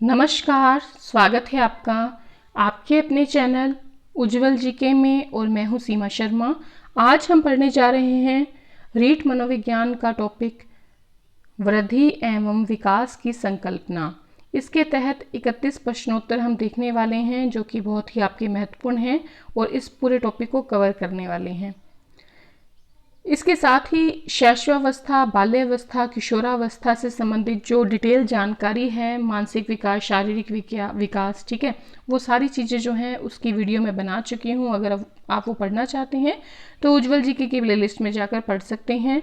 नमस्कार, स्वागत है आपका आपके अपने चैनल उज्जवल जीके में और मैं हूँ सीमा शर्मा। आज हम पढ़ने जा रहे हैं रीट मनोविज्ञान का टॉपिक वृद्धि एवं विकास की संकल्पना। इसके तहत 31 प्रश्नोत्तर हम देखने वाले हैं जो कि बहुत ही आपके महत्वपूर्ण हैं और इस पूरे टॉपिक को कवर करने वाले हैं। इसके साथ ही शैशवावस्था, बाल्यावस्था, किशोरावस्था से संबंधित जो डिटेल जानकारी है, मानसिक विकास, शारीरिक विकास, ठीक है, वो सारी चीज़ें जो हैं उसकी वीडियो मैं बना चुकी हूँ। अगर आप वो पढ़ना चाहते हैं तो उज्जवल जीके की प्लेलिस्ट में जाकर पढ़ सकते हैं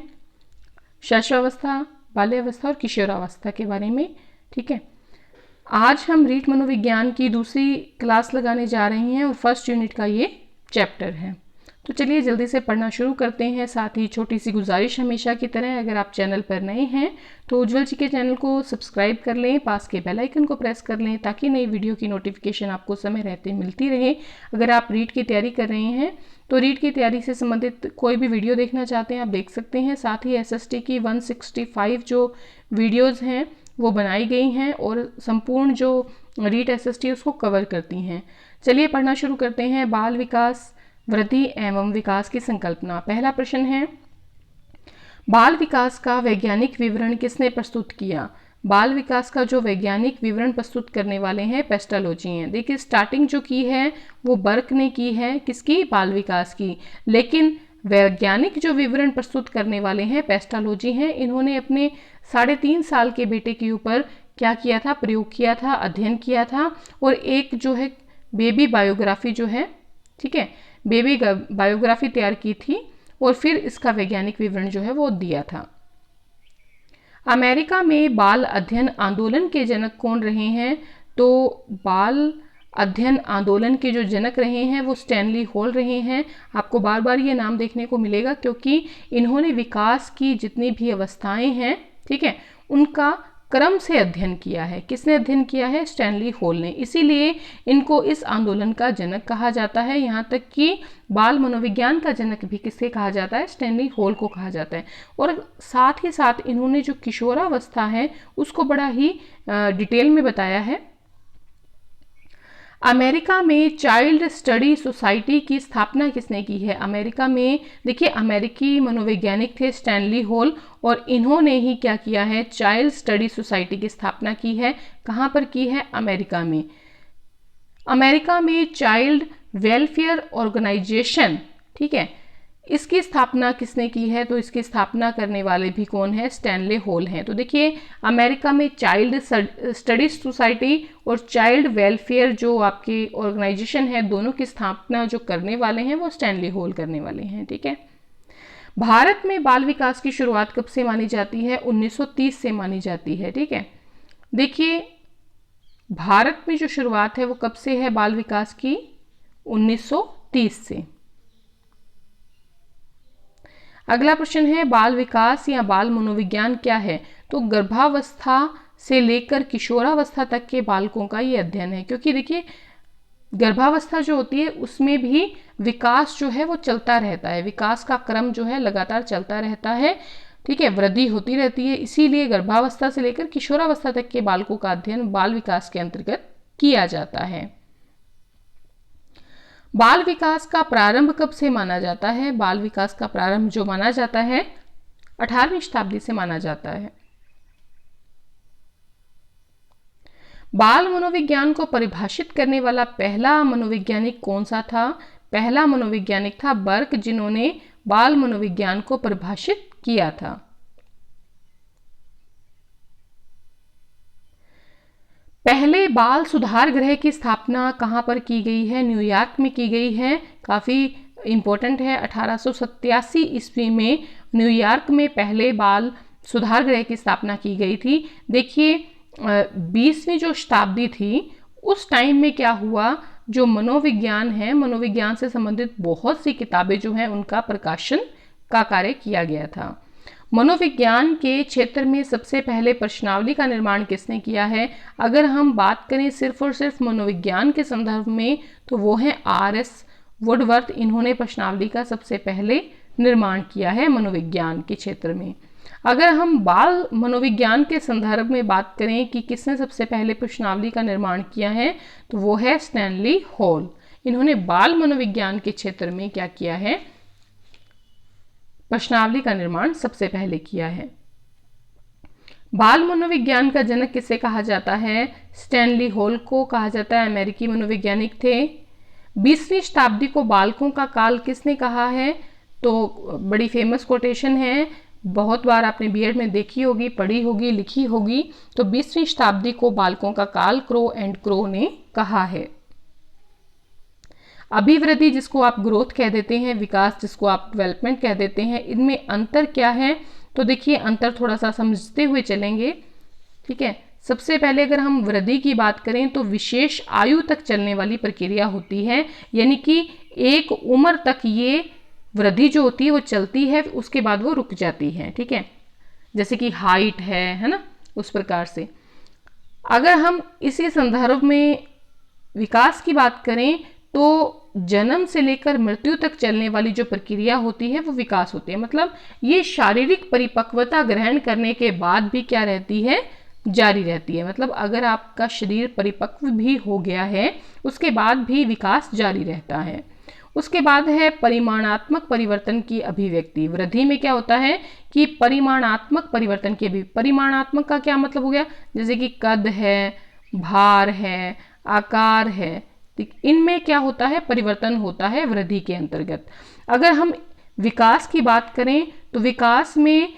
शैशवावस्था, बाल्यावस्था और किशोरावस्था के बारे में, ठीक है। आज हम रीट मनोविज्ञान की दूसरी क्लास लगाने जा रहे हैं और फर्स्ट यूनिट का ये चैप्टर है। तो चलिए जल्दी से पढ़ना शुरू करते हैं। साथ ही छोटी सी गुजारिश हमेशा की तरह, अगर आप चैनल पर नए हैं तो उज्जवल जी के चैनल को सब्सक्राइब कर लें, पास के बेल आइकन को प्रेस कर लें ताकि नई वीडियो की नोटिफिकेशन आपको समय रहते मिलती रहे। अगर आप रीट की तैयारी कर रहे हैं तो रीट की तैयारी से संबंधित कोई भी वीडियो देखना चाहते हैं आप देख सकते हैं। साथ ही SST की 165 जो वीडियोज़ हैं वो बनाई गई हैं और संपूर्ण जो रीट SST उसको कवर करती हैं। चलिए पढ़ना शुरू करते हैं। बाल विकास, वृद्धि एवं विकास की संकल्पना। पहला प्रश्न है, बाल विकास का वैज्ञानिक विवरण किसने प्रस्तुत किया? बाल विकास का जो वैज्ञानिक विवरण प्रस्तुत करने वाले हैं पेस्टालोजी हैं। देखिए स्टार्टिंग जो की है वो बर्क ने की है, किसकी? बाल विकास की। लेकिन वैज्ञानिक जो विवरण प्रस्तुत करने वाले हैं पेस्टालोजी हैं। इन्होंने अपने 3.5 साल के बेटे के ऊपर क्या किया था? प्रयोग किया था, अध्ययन किया था और एक जो है बेबी बायोग्राफी जो है, ठीक है, बेबी बायोग्राफी तैयार की थी और फिर इसका वैज्ञानिक विवरण जो है वो दिया था। अमेरिका में बाल अध्ययन आंदोलन के जनक कौन रहे हैं? तो बाल अध्ययन आंदोलन के जो जनक रहे हैं वो स्टैनली हॉल रहे हैं। आपको बार बार ये नाम देखने को मिलेगा क्योंकि इन्होंने विकास की जितनी भी अवस्थाएं हैं, ठीक है, उनका क्रम से अध्ययन किया है। किसने अध्ययन किया है? स्टैनली हॉल ने। इसीलिए इनको इस आंदोलन का जनक कहा जाता है। यहाँ तक कि बाल मनोविज्ञान का जनक भी किससे कहा जाता है? स्टैनली हॉल को कहा जाता है। और साथ ही साथ इन्होंने जो किशोरावस्था है उसको बड़ा ही डिटेल में बताया है। अमेरिका में चाइल्ड स्टडी सोसाइटी की स्थापना किसने की है? अमेरिका में देखिए अमेरिकी मनोवैज्ञानिक थे स्टैनली हॉल और इन्होंने ही क्या किया है? चाइल्ड स्टडी सोसाइटी की स्थापना की है। कहाँ पर की है? अमेरिका में। अमेरिका में चाइल्ड वेलफेयर ऑर्गेनाइजेशन, ठीक है, इसकी स्थापना किसने की है? तो इसकी स्थापना करने वाले भी कौन है? स्टैनली हॉल हैं। तो देखिए अमेरिका में चाइल्ड स्टडी सोसाइटी और चाइल्ड वेलफेयर जो आपकी ऑर्गेनाइजेशन है, दोनों की स्थापना जो करने वाले हैं वो स्टैनली हॉल करने वाले हैं, ठीक है। भारत में बाल विकास की शुरुआत कब से मानी जाती है? 1930 से मानी जाती है, ठीक है। देखिए भारत में जो शुरुआत है वो कब से है बाल विकास की? 1930 से। अगला प्रश्न है, बाल विकास या बाल मनोविज्ञान क्या है? तो गर्भावस्था से लेकर किशोरावस्था तक के बालकों का ये अध्ययन है। क्योंकि देखिए गर्भावस्था जो होती है उसमें भी विकास जो है वो चलता रहता है, विकास का क्रम जो है लगातार चलता रहता है, ठीक है, वृद्धि होती रहती है। इसीलिए गर्भावस्था से लेकर किशोरावस्था तक के बालकों का अध्ययन बाल विकास के अंतर्गत किया जाता है। बाल विकास का प्रारंभ कब से माना जाता है? बाल विकास का प्रारंभ जो माना जाता है 18वीं शताब्दी से माना जाता है। बाल मनोविज्ञान को परिभाषित करने वाला पहला मनोवैज्ञानिक कौन सा था? पहला मनोवैज्ञानिक था बर्क, जिन्होंने बाल मनोविज्ञान को परिभाषित किया था। पहले बाल सुधार गृह की स्थापना कहाँ पर की गई है? न्यूयॉर्क में की गई है। काफ़ी इम्पोर्टेंट है। 1887 ईस्वी में न्यूयॉर्क में पहले बाल सुधार गृह की स्थापना की गई थी। देखिए 20वीं जो शताब्दी थी उस टाइम में क्या हुआ, जो मनोविज्ञान है, मनोविज्ञान से संबंधित बहुत सी किताबें जो हैं उनका प्रकाशन का कार्य किया गया था। मनोविज्ञान के क्षेत्र में सबसे पहले प्रश्नावली का निर्माण किसने किया है? अगर हम बात करें सिर्फ और सिर्फ मनोविज्ञान के संदर्भ में तो वो है RS वुडवर्थ। इन्होंने प्रश्नावली का सबसे पहले निर्माण किया है मनोविज्ञान के क्षेत्र में। अगर हम बाल मनोविज्ञान के संदर्भ में बात करें कि किसने सबसे पहले प्रश्नावली का निर्माण किया है, तो वो है स्टैनली हॉल। इन्होंने बाल मनोविज्ञान के क्षेत्र में क्या किया है, प्रश्नावली का निर्माण सबसे पहले किया है। बाल मनोविज्ञान का जनक किसे कहा जाता है? स्टैनली हॉल को कहा जाता है। अमेरिकी मनोवैज्ञानिक थे। 20वीं शताब्दी को बालकों का काल किसने कहा है? तो बड़ी फेमस कोटेशन है, बहुत बार आपने बीएड में देखी होगी, पढ़ी होगी, लिखी होगी। तो 20वीं शताब्दी को बालकों का काल क्रो एंड क्रो ने कहा है। अभिवृद्धि जिसको आप ग्रोथ कह देते हैं, विकास जिसको आप डेवलपमेंट कह देते हैं, इनमें अंतर क्या है? तो देखिए अंतर थोड़ा सा समझते हुए चलेंगे, ठीक है। सबसे पहले अगर हम वृद्धि की बात करें तो विशेष आयु तक चलने वाली प्रक्रिया होती है, यानी कि एक उम्र तक ये वृद्धि जो होती है वो चलती है, उसके बाद वो रुक जाती है, ठीक है। जैसे कि हाइट है ना, उस प्रकार से। अगर हम इसी संदर्भ में विकास की बात करें तो जन्म से लेकर मृत्यु तक चलने वाली जो प्रक्रिया होती है वो विकास होती है। मतलब ये शारीरिक परिपक्वता ग्रहण करने के बाद भी क्या रहती है, जारी रहती है। मतलब अगर आपका शरीर परिपक्व भी हो गया है, उसके बाद भी विकास जारी रहता है। उसके बाद है परिमाणात्मक परिवर्तन की अभिव्यक्ति। वृद्धि में क्या होता है कि परिमाणात्मक परिवर्तन की परिमाणात्मक का क्या मतलब हो गया, जैसे कि कद है, भार है, आकार है, इनमें क्या होता है, परिवर्तन होता है वृद्धि के अंतर्गत। अगर हम विकास की बात करें तो विकास में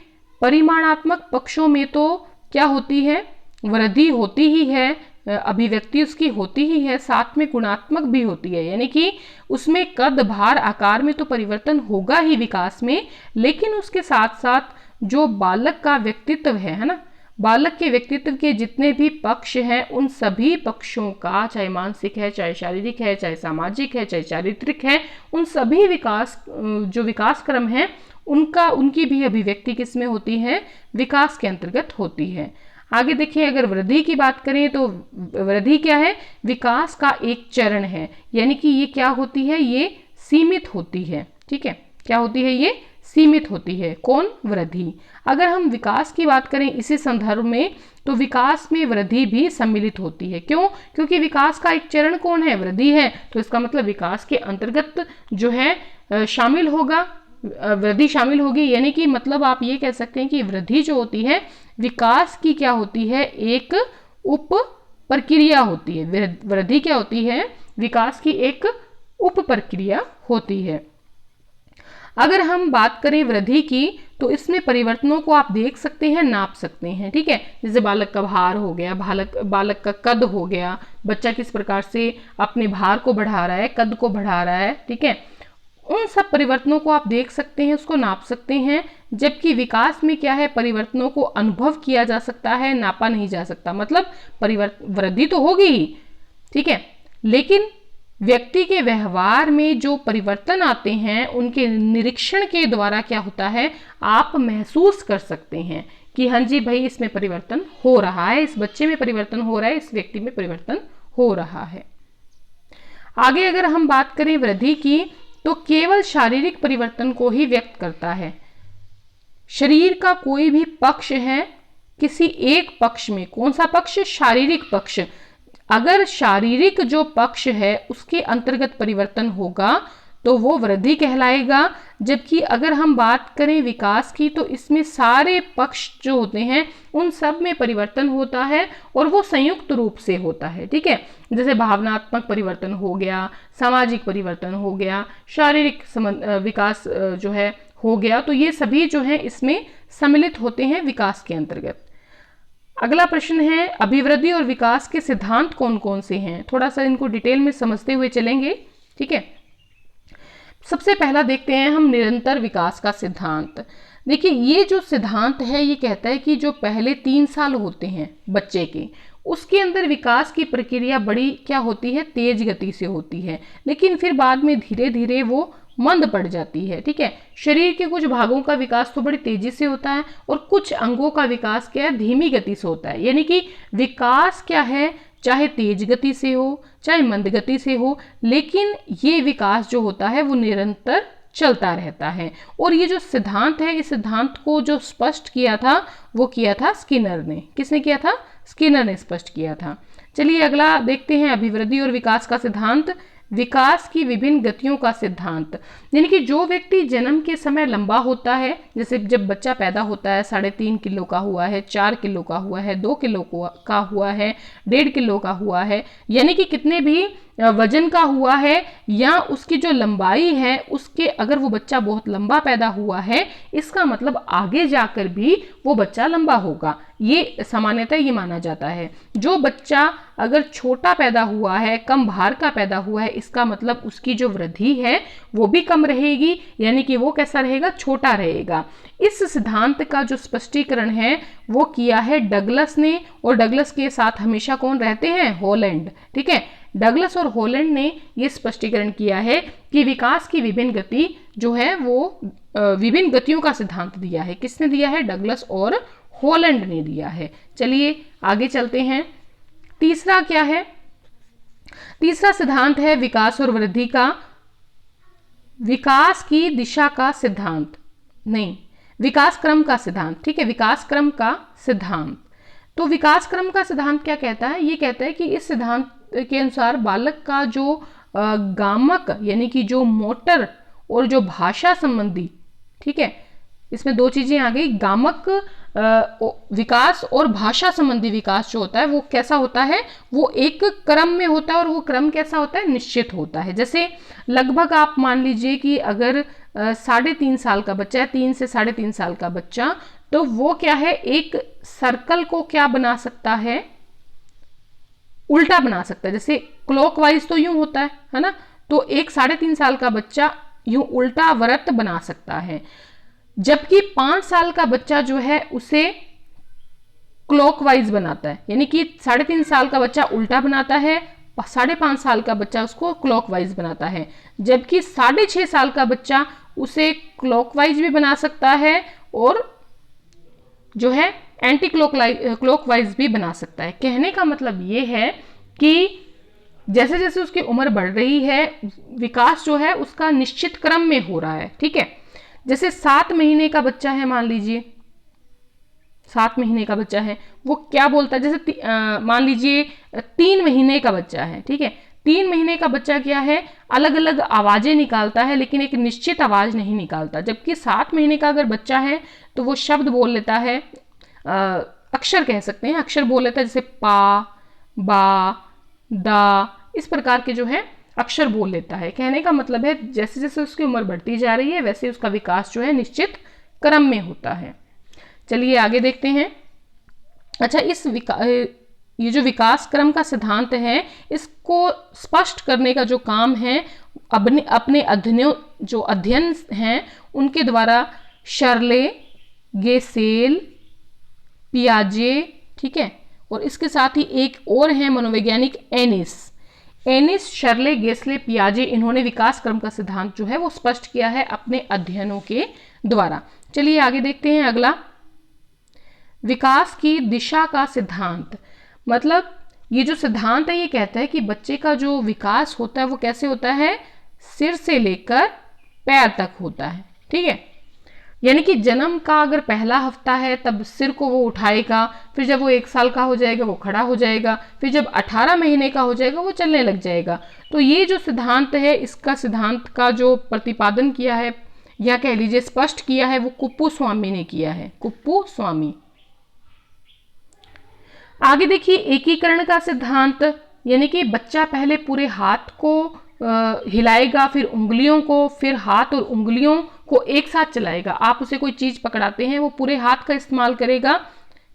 परिमाणात्मक पक्षों में तो क्या होती है, वृद्धि होती ही है, अभिव्यक्ति उसकी होती ही है, साथ में गुणात्मक भी होती है, यानी कि उसमें कद, भार, आकार में तो परिवर्तन होगा ही विकास में, लेकिन उसके साथ साथ जो बालक का व्यक्तित्व है ना, बालक के व्यक्तित्व के जितने भी पक्ष हैं उन सभी पक्षों का, चाहे मानसिक है, चाहे शारीरिक है, चाहे सामाजिक है, चाहे चारित्रिक है, उन सभी विकास जो विकास क्रम है उनकी भी अभिव्यक्ति किस में होती है, विकास के अंतर्गत होती है। आगे देखिए, अगर वृद्धि की बात करें तो वृद्धि क्या है, विकास का एक चरण है, यानी कि ये क्या होती है, ये सीमित होती है, ठीक है। क्या होती है, ये सीमित होती है। कौन? वृद्धि। अगर हम विकास की बात करें इसी संदर्भ में तो विकास में वृद्धि भी सम्मिलित होती है। क्यों? क्योंकि विकास का एक चरण कौन है, वृद्धि है, तो इसका मतलब विकास के अंतर्गत जो है शामिल होगा, वृद्धि शामिल होगी, यानी कि मतलब आप ये कह सकते हैं कि वृद्धि जो होती है विकास की क्या होती है, एक उप प्रक्रिया होती है। वृद्धि क्या होती है, विकास की एक उप प्रक्रिया होती है। अगर हम बात करें वृद्धि की तो इसमें परिवर्तनों को आप देख सकते हैं, नाप सकते हैं, ठीक है। जैसे बालक का भार हो गया, बालक का कद हो गया, बच्चा किस प्रकार से अपने भार को बढ़ा रहा है, कद को बढ़ा रहा है, ठीक है। उन सब परिवर्तनों को आप देख सकते हैं, उसको नाप सकते हैं। जबकि विकास में क्या है, परिवर्तनों को अनुभव किया जा सकता है, नापा नहीं जा सकता। मतलब वृद्धि तो होगी ही, ठीक है, लेकिन व्यक्ति के व्यवहार में जो परिवर्तन आते हैं उनके निरीक्षण के द्वारा क्या होता है, आप महसूस कर सकते हैं कि हाँ जी भाई इसमें परिवर्तन हो रहा है, इस बच्चे में परिवर्तन हो रहा है, इस व्यक्ति में परिवर्तन हो रहा है। आगे अगर हम बात करें वृद्धि की तो केवल शारीरिक परिवर्तन को ही व्यक्त करता है। शरीर का कोई भी पक्ष है, किसी एक पक्ष में, कौन सा पक्ष, शारीरिक पक्ष, अगर शारीरिक जो पक्ष है उसके अंतर्गत परिवर्तन होगा तो वो वृद्धि कहलाएगा। जबकि अगर हम बात करें विकास की तो इसमें सारे पक्ष जो होते हैं उन सब में परिवर्तन होता है और वो संयुक्त रूप से होता है, ठीक है। जैसे भावनात्मक परिवर्तन हो गया, सामाजिक परिवर्तन हो गया, शारीरिक विकास जो है हो गया, तो ये सभी जो है इसमें सम्मिलित होते हैं विकास के अंतर्गत। अगला प्रश्न है, अभिवृद्धि और विकास के सिद्धांत कौन कौन से हैं? थोड़ा सा इनको डिटेल में समझते हुए चलेंगे, ठीक है। सबसे पहला देखते हैं हम निरंतर विकास का सिद्धांत। देखिए ये जो सिद्धांत है ये कहता है कि जो पहले 3 साल होते हैं बच्चे के, उसके अंदर विकास की प्रक्रिया बड़ी क्या होती है, तेज गति से होती है, लेकिन फिर बाद में धीरे धीरे वो मंद पड़ जाती है, ठीक है। शरीर के कुछ भागों का विकास तो बड़ी तेजी से होता है और कुछ अंगों का विकास क्या है, धीमी गति से होता है। यानी कि विकास क्या है, चाहे तेज गति से हो चाहे मंद गति से हो, लेकिन ये विकास जो होता है वो निरंतर चलता रहता है। और ये जो सिद्धांत है, इस सिद्धांत को जो स्पष्ट किया था वो किया था स्किनर ने। किसने किया था? स्किनर ने स्पष्ट किया था। चलिए अगला देखते हैं, अभिवृद्धि और विकास का सिद्धांत। विकास की विभिन्न गतियों का सिद्धांत, यानी कि जो व्यक्ति जन्म के समय लंबा होता है, जैसे जब बच्चा पैदा होता है 3.5 किलो का हुआ है, 4 किलो का हुआ है, 2 किलो का हुआ है, 1.5 किलो का हुआ है, यानी कि कितने भी वजन का हुआ है या उसकी जो लंबाई है, उसके अगर वो बच्चा बहुत लंबा पैदा हुआ है, इसका मतलब आगे जाकर भी वो बच्चा लंबा होगा। ये सामान्यतः ये माना जाता है। जो बच्चा अगर छोटा पैदा हुआ है, कम भार का पैदा हुआ है, इसका मतलब उसकी जो वृद्धि है वो भी कम रहेगी, यानी कि वो कैसा रहेगा? छोटा रहेगा। इस सिद्धांत का जो स्पष्टीकरण है वो किया है डगलस ने, और डगलस के साथ हमेशा कौन रहते हैं? हॉलैंड। ठीक है, डगलस और हॉलैंड ने ये स्पष्टीकरण किया है कि विकास की विभिन्न गति जो है वो विभिन्न गतियों का सिद्धांत दिया है। किसने दिया है? डगलस और हॉलैंड ने दिया है। चलिए आगे चलते हैं। तीसरा क्या है? तीसरा सिद्धांत है विकास और वृद्धि का, विकास की दिशा का सिद्धांत, नहीं, विकास क्रम का सिद्धांत। ठीक है, विकास क्रम का सिद्धांत। तो विकास क्रम का सिद्धांत क्या कहता है? ये कहता है कि इस सिद्धांत के अनुसार बालक का जो गामक यानी कि जो मोटर और जो भाषा संबंधी, ठीक है, इसमें दो चीजें आ गई, गामक विकास और भाषा संबंधी विकास जो होता है वो कैसा होता है? वो एक क्रम में होता है, और वो क्रम कैसा होता है? निश्चित होता है। जैसे लगभग आप मान लीजिए कि अगर 3.5 साल का बच्चा है, 3 से 3.5 साल का बच्चा, तो वो क्या है? एक सर्कल को क्या बना सकता है? उल्टा बना सकता है। जैसे क्लॉकवाइज तो यूं होता है ना, तो एक 3.5 साल का बच्चा यूं उल्टा वृत्त बना सकता है, जबकि 5 साल का बच्चा जो है उसे क्लॉकवाइज बनाता है, यानी कि 3.5 साल का बच्चा उल्टा बनाता है, 5.5 साल का बच्चा उसको क्लॉकवाइज बनाता है, जबकि 6.5 साल का बच्चा उसे क्लॉकवाइज भी बना सकता है और जो है एंटी क्लॉकवाइज भी बना सकता है। कहने का मतलब ये है कि जैसे जैसे उसकी उम्र बढ़ रही है, विकास जो है उसका निश्चित क्रम में हो रहा है। ठीक है, जैसे 7 महीने का बच्चा है, मान लीजिए 7 महीने का बच्चा है, वो क्या बोलता है? जैसे मान लीजिए 3 महीने का बच्चा है, ठीक है, 3 महीने का बच्चा क्या है? अलग अलग आवाजें निकालता है, लेकिन एक निश्चित आवाज नहीं निकालता। जबकि 7 महीने का अगर बच्चा है तो वो शब्द बोल लेता है, अक्षर कह सकते हैं, अक्षर बोल लेता है, जैसे पा, बा, दा, इस प्रकार के जो है अक्षर बोल लेता है। कहने का मतलब है जैसे जैसे उसकी उम्र बढ़ती जा रही है वैसे उसका विकास जो है निश्चित क्रम में होता है। चलिए आगे देखते हैं। अच्छा, ये जो विकास क्रम का सिद्धांत है, इसको स्पष्ट करने का जो काम है अपने अध्ययन हैं उनके द्वारा शर्ले, गेसेल, पियाजे, ठीक है, और इसके साथ ही एक और है मनोवैज्ञानिक एनिस, शर्ले, गेसले, पियाजे, इन्होंने विकास क्रम का सिद्धांत जो है वो स्पष्ट किया है अपने अध्ययनों के द्वारा। चलिए आगे देखते हैं। अगला, विकास की दिशा का सिद्धांत। मतलब ये जो सिद्धांत है ये कहता है कि बच्चे का जो विकास होता है वो कैसे होता है? सिर से लेकर पैर तक होता है। ठीक है, यानी कि जन्म का अगर पहला हफ्ता है तब सिर को वो उठाएगा, फिर जब वो 1 साल का हो जाएगा वो खड़ा हो जाएगा, फिर जब 18 महीने का हो जाएगा वो चलने लग जाएगा। तो ये जो सिद्धांत है, इसका सिद्धांत का जो प्रतिपादन किया है या कह लीजिए स्पष्ट किया है वो कुप्पुस्वामी ने किया है, कुप्पुस्वामी। आगे देखिए, एकीकरण का सिद्धांत, यानी कि बच्चा पहले पूरे हाथ को हिलाएगा, फिर उंगलियों को, फिर हाथ और उंगलियों को एक साथ चलाएगा। आप उसे कोई चीज पकड़ाते हैं वो पूरे हाथ का इस्तेमाल करेगा।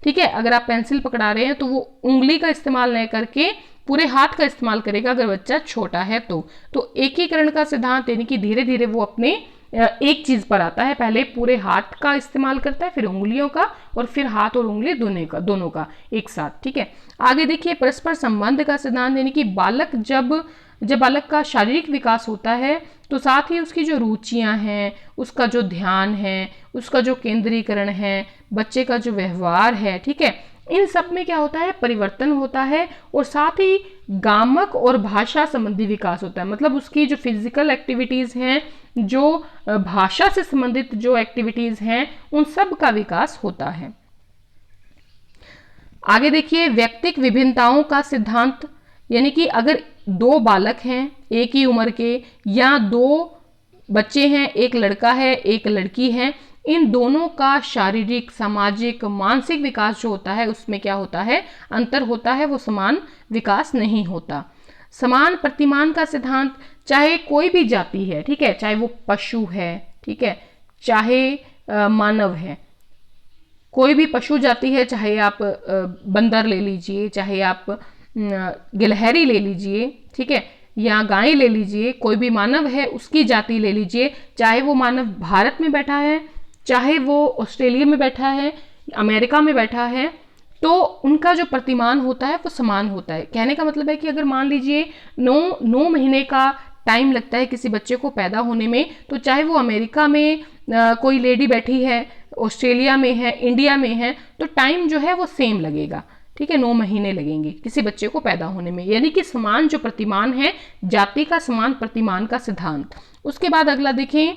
ठीक है, अगर आप पेंसिल पकड़ा रहे हैं तो वो उंगली का इस्तेमाल नहीं करके पूरे हाथ का इस्तेमाल करेगा अगर बच्चा छोटा है तो एकीकरण का सिद्धांत, यानी कि धीरे धीरे वो अपने एक चीज पर आता है, पहले पूरे हाथ का इस्तेमाल करता है, फिर उंगलियों का, और फिर हाथ और उंगली दोनों का एक साथ। ठीक है, आगे देखिए, परस्पर संबंध का सिद्धांत, यानी कि बालक जब बालक का शारीरिक विकास होता है तो साथ ही उसकी जो रुचियां हैं, उसका जो ध्यान है, उसका जो केंद्रीकरण है, बच्चे का जो व्यवहार है, ठीक है, इन सब में क्या होता है, परिवर्तन होता है और साथ ही गामक और भाषा संबंधी विकास होता है। मतलब उसकी जो फिजिकल एक्टिविटीज हैं, जो भाषा से संबंधित जो एक्टिविटीज हैं, उन सब का विकास होता है। आगे देखिए, व्यक्तिक विभिन्नताओं का सिद्धांत, यानी कि अगर दो बालक हैं एक ही उम्र के, या दो बच्चे हैं, एक लड़का है एक लड़की है, इन दोनों का शारीरिक, सामाजिक, मानसिक विकास जो होता है उसमें क्या होता है, अंतर होता है, वो समान विकास नहीं होता। समान प्रतिमान का सिद्धांत, चाहे कोई भी जाति है, ठीक है, चाहे वो पशु है, ठीक है, चाहे मानव है, कोई भी पशु जाति है, चाहे आप बंदर ले लीजिए, चाहे आप गिलहरी ले लीजिए, ठीक है, या गाय ले लीजिए, कोई भी मानव है उसकी जाति ले लीजिए, चाहे वो मानव भारत में बैठा है, चाहे वो ऑस्ट्रेलिया में बैठा है, अमेरिका में बैठा है, तो उनका जो प्रतिमान होता है वो समान होता है। कहने का मतलब है कि अगर मान लीजिए 9 महीने का टाइम लगता है किसी बच्चे को पैदा होने में, तो चाहे वो अमेरिका में कोई लेडी बैठी है, ऑस्ट्रेलिया में है, इंडिया में है, तो टाइम जो है वो सेम लगेगा, ठीक है, 9 महीने लगेंगे किसी बच्चे को पैदा होने में। यानी कि समान जो प्रतिमान है, जाति का समान प्रतिमान का सिद्धांत। उसके बाद अगला देखें,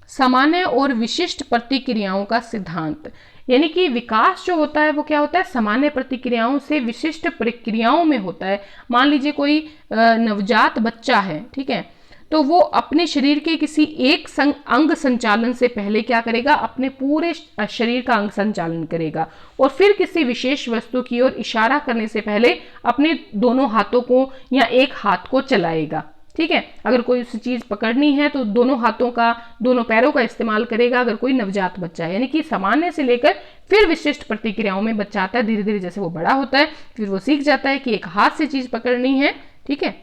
सामान्य और विशिष्ट प्रतिक्रियाओं का सिद्धांत, यानी कि विकास जो होता है वो क्या होता है, सामान्य प्रतिक्रियाओं से विशिष्ट प्रक्रियाओं में होता है। मान लीजिए कोई नवजात बच्चा है, ठीक है, तो वो अपने शरीर के किसी एक अंग संचालन से पहले क्या करेगा, अपने पूरे शरीर का अंग संचालन करेगा, और फिर किसी विशेष वस्तु की ओर इशारा करने से पहले अपने दोनों हाथों को या एक हाथ को चलाएगा, ठीक है। अगर कोई उसे चीज पकड़नी है तो दोनों हाथों का, दोनों पैरों का इस्तेमाल करेगा अगर कोई नवजात बच्चा है। यानी कि सामान्य से लेकर फिर विशिष्ट प्रतिक्रियाओं में बच्चा आता है, धीरे धीरे जैसे वो बड़ा होता है फिर वो सीख जाता है कि एक हाथ से चीज पकड़नी है, ठीक है।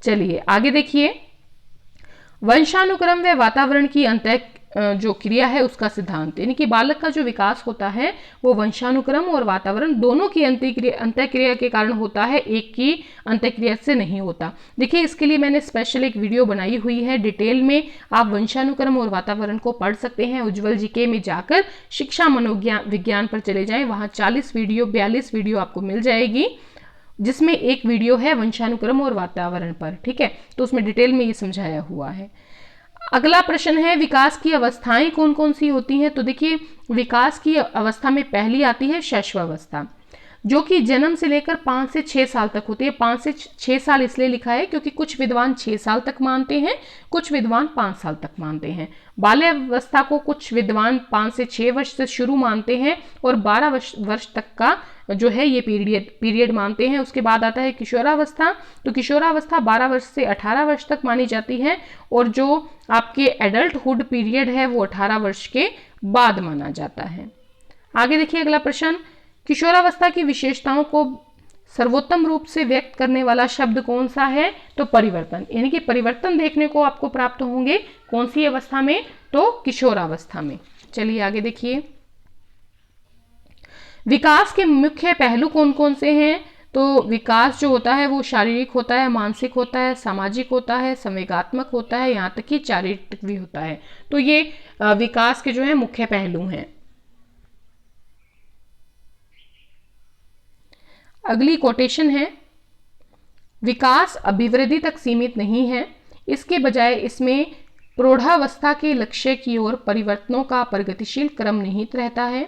चलिए आगे देखिए, वंशानुक्रम व वातावरण की अंतः जो क्रिया है उसका सिद्धांत, यानी कि बालक का जो विकास होता है वो वंशानुक्रम और वातावरण दोनों की अंतःक्रिया के कारण होता है, एक की अंतःक्रिया से नहीं होता। देखिए इसके लिए मैंने स्पेशल एक वीडियो बनाई हुई है, डिटेल में आप वंशानुक्रम और वातावरण को पढ़ सकते हैं। उज्ज्वल जीके में जाकर शिक्षा मनोविज्ञान पर चले जाएं, वहाँ 42 वीडियो आपको मिल जाएगी, जिसमें एक वीडियो है वंशानुक्रम और वातावरण पर, ठीक है, तो उसमें डिटेल में ये समझाया हुआ है। अगला प्रश्न है, विकास की अवस्थाएं कौन कौन सी होती हैं। तो देखिए विकास की अवस्था में पहली आती है शैशवावस्था, जो कि जन्म से लेकर 5 से 6 साल तक होती है। 5 से 6 साल इसलिए लिखा है क्योंकि कुछ विद्वान 6 साल तक मानते हैं, कुछ विद्वान 5 साल तक मानते हैं। बाल्यावस्था को कुछ विद्वान 5 से 6 वर्ष से शुरू मानते हैं और 12 वर्ष तक का जो है ये पीरियड मानते हैं। उसके बाद आता है किशोरावस्था, तो किशोरावस्था 12 वर्ष से 18 वर्ष तक मानी जाती है, और जो आपके एडल्टहुड पीरियड है वो 18 वर्ष के बाद माना जाता है। आगे देखिए अगला प्रश्न, किशोरावस्था की विशेषताओं को सर्वोत्तम रूप से व्यक्त करने वाला शब्द कौन सा है। तो परिवर्तन, यानी कि परिवर्तन देखने को आपको प्राप्त होंगे कौन सी अवस्था में, तो किशोरावस्था में। चलिए आगे देखिए, विकास के मुख्य पहलू कौन कौन से हैं। तो विकास जो होता है वो शारीरिक होता है, मानसिक होता है, सामाजिक होता है, संवेगात्मक होता है, यहाँ तक कि चारित्रिक भी होता है। तो ये विकास के जो है मुख्य पहलू हैं। अगली कोटेशन है, विकास अभिवृद्धि तक सीमित नहीं है, इसके बजाय इसमें प्रौढ़ावस्था के लक्ष्य की ओर परिवर्तनों का प्रगतिशील क्रम निहित रहता है।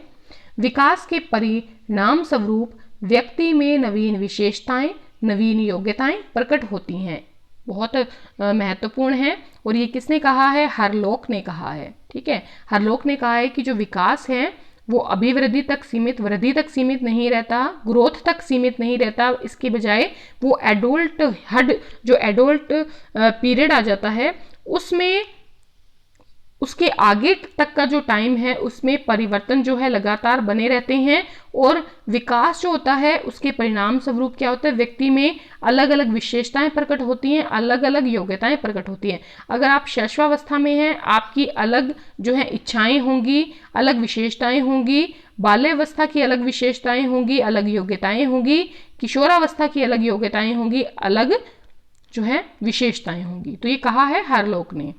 विकास के परिणाम स्वरूप व्यक्ति में नवीन विशेषताएं, नवीन योग्यताएं प्रकट होती हैं। बहुत महत्वपूर्ण है, और ये किसने कहा है, हरलोक ने कहा है, ठीक है। हरलोक ने कहा है कि जो विकास है वो अभिवृद्धि तक सीमित, वृद्धि तक सीमित नहीं रहता, ग्रोथ तक सीमित नहीं रहता, इसके बजाय वो जो एडल्ट पीरियड आ जाता है उसमें, उसके आगे तक का जो टाइम है उसमें परिवर्तन जो है लगातार बने रहते हैं, और विकास जो होता है उसके परिणाम स्वरूप क्या होता है, व्यक्ति में अलग अलग विशेषताएं प्रकट होती हैं, अलग अलग योग्यताएं प्रकट होती हैं। अगर आप शैशवावस्था में हैं, आपकी अलग जो है इच्छाएं होंगी, अलग विशेषताएं होंगी, बाल्यावस्था की अलग विशेषताएं होंगी, अलग योग्यताएं होंगी, किशोरावस्था की अलग योग्यताएं होंगी, अलग जो है विशेषताएं होंगी। तो ये कहा है हरलोक ने।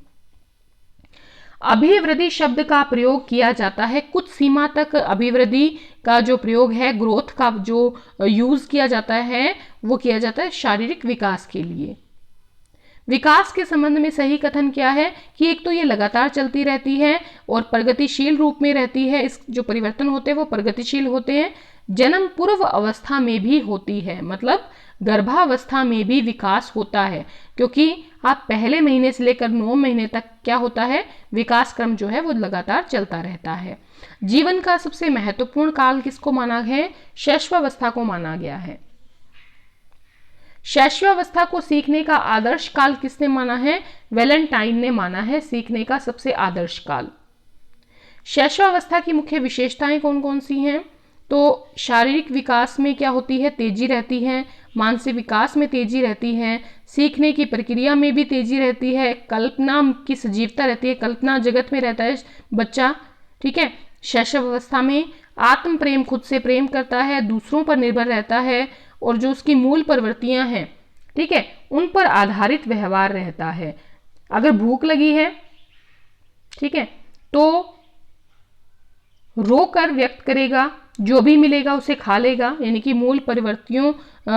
अभिवृद्धि शब्द का प्रयोग किया जाता है कुछ सीमा तक अभिवृद्धि का जो प्रयोग है, ग्रोथ का जो यूज किया जाता है, वो किया जाता है शारीरिक विकास के लिए। विकास के संबंध में सही कथन क्या है कि एक तो ये लगातार चलती रहती है और प्रगतिशील रूप में रहती है। इस जो परिवर्तन होते हैं वो प्रगतिशील होते हैं। जन्म पूर्व अवस्था में भी होती है, मतलब गर्भावस्था में भी विकास होता है, क्योंकि आप पहले महीने से लेकर 9 महीने तक क्या होता है, विकास क्रम जो है वो लगातार चलता रहता है। जीवन का सबसे महत्वपूर्ण काल किसको माना है? शैशवावस्था को माना गया है। शैशवावस्था को सीखने का आदर्श काल किसने माना है? वैलेंटाइन ने माना है सीखने का सबसे आदर्श काल। शैशवावस्था की मुख्य विशेषताएं कौन कौन सी हैं? तो शारीरिक विकास में क्या होती है? तेजी रहती है। मानसिक विकास में तेजी रहती है। सीखने की प्रक्रिया में भी तेजी रहती है। कल्पना की सजीवता रहती है, कल्पना जगत में रहता है बच्चा, ठीक है। शैशवावस्था में आत्म प्रेम, खुद से प्रेम करता है, दूसरों पर निर्भर रहता है, और जो उसकी मूल प्रवृत्तियां हैं, ठीक है, उन पर आधारित व्यवहार रहता है। अगर भूख लगी है, ठीक है, तो रोकर व्यक्त करेगा, जो भी मिलेगा उसे खा लेगा, यानी कि मूल प्रवृत्तियों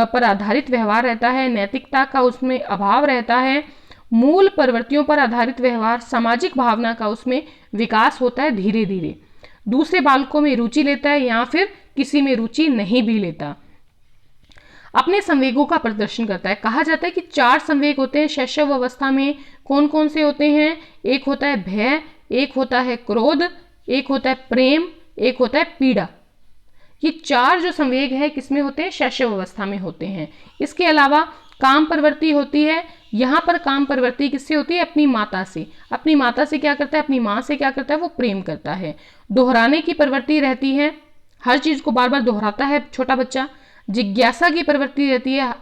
पर आधारित व्यवहार रहता है। नैतिकता का उसमें अभाव रहता है। मूल प्रवृत्तियों पर आधारित व्यवहार, सामाजिक भावना का उसमें विकास होता है धीरे धीरे। दूसरे बालकों में रुचि लेता है या फिर किसी में रुचि नहीं भी लेता। अपने संवेगों का प्रदर्शन करता है। कहा जाता है कि 4 संवेग होते हैं शैशव अवस्था में। कौन कौन से होते हैं? एक होता है भय, एक होता है क्रोध, एक होता है प्रेम, एक होता है पीड़ा। ये 4 जो संवेग है किसमें होते हैं? शैशव अवस्था में होते हैं। इसके अलावा काम प्रवृत्ति होती है। यहाँ पर काम प्रवृत्ति किससे होती है? अपनी माता से। अपनी माता से क्या करता है? अपनी माँ से क्या करता है? वो प्रेम करता है। दोहराने की प्रवृत्ति रहती है, हर चीज को बार बार दोहराता है छोटा बच्चा। जिज्ञासा की प्रवृत्ति रहती है,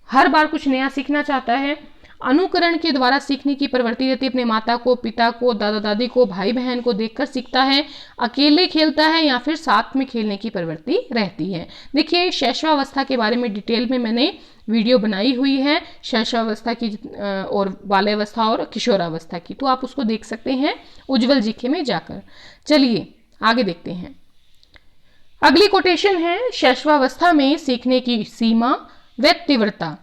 हर बार कुछ नया सीखना चाहता है। अनुकरण के द्वारा सीखने की प्रवृत्ति रहती है, अपने माता को, पिता को, दादा दादी को, भाई बहन को देखकर सीखता है। अकेले खेलता है या फिर साथ में खेलने की प्रवृत्ति रहती है। देखिए शैशवावस्था के बारे में डिटेल में मैंने वीडियो बनाई हुई है, शैशवावस्था की और बाल्यावस्था और किशोरावस्था की, तो आप उसको देख सकते हैं उज्ज्वल जीके में जाकर। चलिए आगे देखते हैं। अगली कोटेशन है, शैशवावस्था में सीखने की सीमा व तीव्रता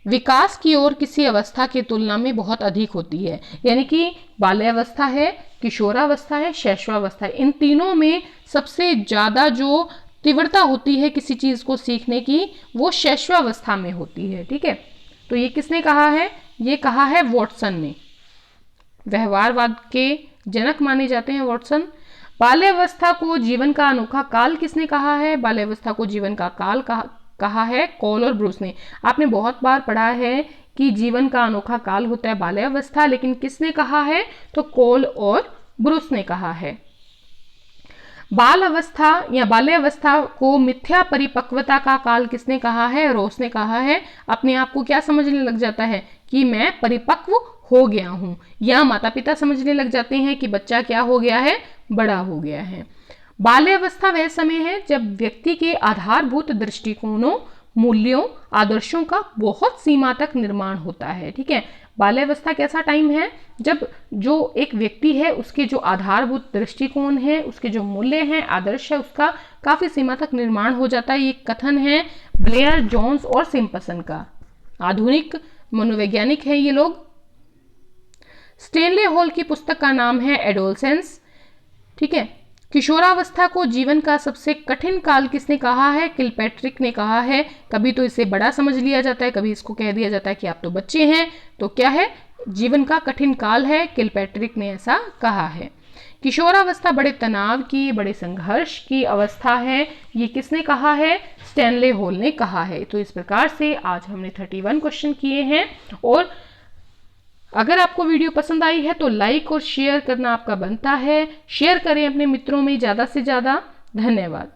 विकास की ओर किसी अवस्था की तुलना में बहुत अधिक होती है। यानी कि बाल्यावस्था है, किशोरावस्था है, शैशवावस्था है, इन तीनों में सबसे ज्यादा जो तीव्रता होती है किसी चीज को सीखने की, वो शैशवावस्था में होती है, ठीक है। तो ये किसने कहा है? ये कहा है वॉटसन ने। व्यवहारवाद के जनक माने जाते हैं वॉटसन। बाल्यावस्था को जीवन का अनोखा काल किसने कहा है? बाल्यावस्था को जीवन का काल कहा है कॉल और ब्रूस ने। आपने बहुत बार पढ़ा है कि जीवन का अनोखा काल होता है बाल्यावस्था, लेकिन किसने कहा है? तो कॉल और ब्रूस ने कहा है। बाल अवस्था या बाल्यावस्था को मिथ्या परिपक्वता का काल किसने कहा है? रोस ने कहा है। अपने आप को क्या समझने लग जाता है कि मैं परिपक्व हो गया हूं, या माता पिता समझने लग जाते हैं कि बच्चा क्या हो गया है? बड़ा हो गया है। बाल्यावस्था वह समय है जब व्यक्ति के आधारभूत दृष्टिकोणों, मूल्यों, आदर्शों का बहुत सीमा तक निर्माण होता है, ठीक है। बाल्यावस्था कैसा टाइम है? जब जो एक व्यक्ति है उसके जो आधारभूत दृष्टिकोण है, उसके जो मूल्य हैं, आदर्श है, उसका काफी सीमा तक निर्माण हो जाता है। ये कथन है ब्लेयर, जोन्स और सिम्पसन का। आधुनिक मनोवैज्ञानिक है ये लोग। स्टेनले हॉल की पुस्तक का नाम है एडोलसेंस, ठीक है। किशोरावस्था को जीवन का सबसे कठिन काल किसने कहा है? किलपैट्रिक ने कहा है। कभी तो इसे बड़ा समझ लिया जाता है, कभी इसको कह दिया जाता है कि आप तो बच्चे हैं, तो क्या है? जीवन का कठिन काल है, किलपैट्रिक ने ऐसा कहा है। किशोरावस्था बड़े तनाव की, बड़े संघर्ष की अवस्था है, ये किसने कहा है? स्टेनले हॉल ने कहा है। तो इस प्रकार से आज हमने 31 क्वेश्चन किए हैं, और अगर आपको वीडियो पसंद आई है तो लाइक और शेयर करना आपका बनता है। शेयर करें अपने मित्रों में ज़्यादा से ज़्यादा। धन्यवाद।